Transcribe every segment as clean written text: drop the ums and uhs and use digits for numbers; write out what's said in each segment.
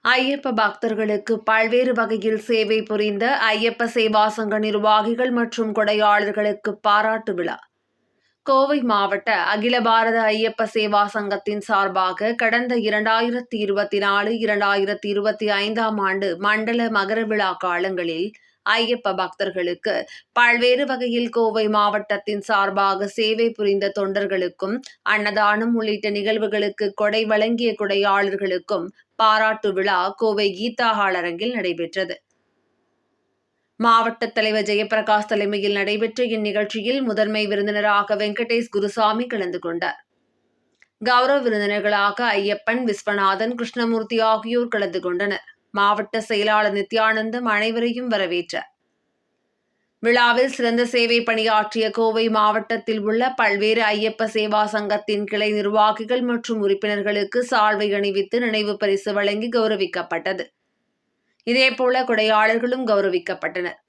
ஐயப்ப பக்தர்களுக்கு பல்வேறு வகையில் சேவை புரிந்த ஐயப்ப சேவா சங்க நிர்வாகிகள் மற்றும் கொடையாளர்களுக்கு பாராட்டு விழா. கோவை மாவட்ட அகில பாரத ஐயப்ப சேவா சங்கத்தின் சார்பாக கடந்த 2024, 2025ஆம் ஆண்டு மண்டல மகர விழா காலங்களில் ஐயப்ப பக்தர்களுக்கு பல்வேறு வகையில் கோவை மாவட்டத்தின் சார்பாக சேவை புரிந்த தொண்டர்களுக்கும் அன்னதானம் உள்ளிட்ட நிகழ்வுகளுக்கு கொடை வழங்கிய கொடையாளர்களுக்கும் பாராட்டு விழா கோவை கீதா ஹால் அரங்கில் நடைபெற்றது. மாவட்ட தலைவர் ஜெயபிரகாஷ் தலைமையில் நடைபெற்ற இந்நிகழ்ச்சியில் முதன்மை விருந்தினராக வெங்கடேஷ் குருசாமி கலந்து கொண்டார். கௌரவ விருந்தினர்களாக ஐயப்பன், விஸ்வநாதன், கிருஷ்ணமூர்த்தி ஆகியோர் கலந்து கொண்டனர். மாவட்ட செயலாளர் நித்யானந்தம் அனைவரையும் வரவேற்றார். விழாவில் சிறந்த சேவை பணியாற்றிய கோவை மாவட்டத்தில் உள்ள பல்வேறு ஐயப்ப சேவா சங்கத்தின் கிளை நிர்வாகிகள் மற்றும் உறுப்பினர்களுக்கு சால்வை அணிவித்து நினைவு பரிசு வழங்கி கௌரவிக்கப்பட்டது. இதேபோல கொடையாளர்களும் கௌரவிக்கப்பட்டனர்.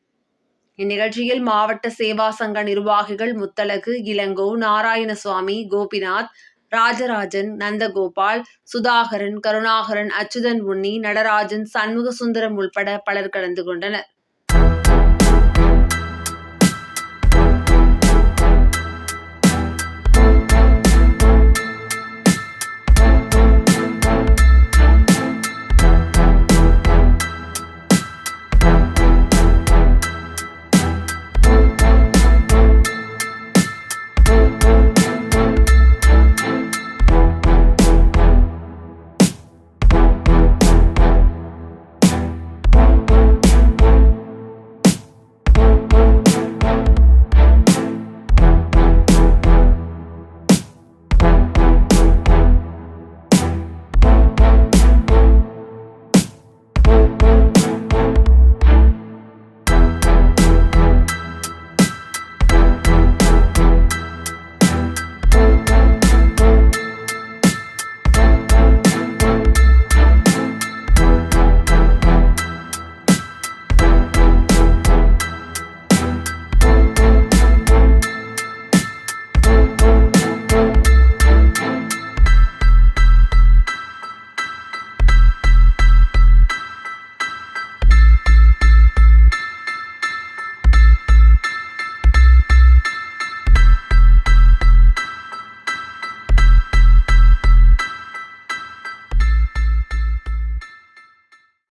இந்நிகழ்ச்சியில் மாவட்ட சேவா சங்க நிர்வாகிகள் முத்தழகு, இளங்கோ, நாராயணசுவாமி, கோபிநாத், ராஜராஜன், நந்தகோபால், சுதாகரன், கருணாகரன், அச்சுதன், உன்னி, நடராஜன், சண்முக சுந்தரம் உள்பட பலர் கலந்து கொண்டனர்.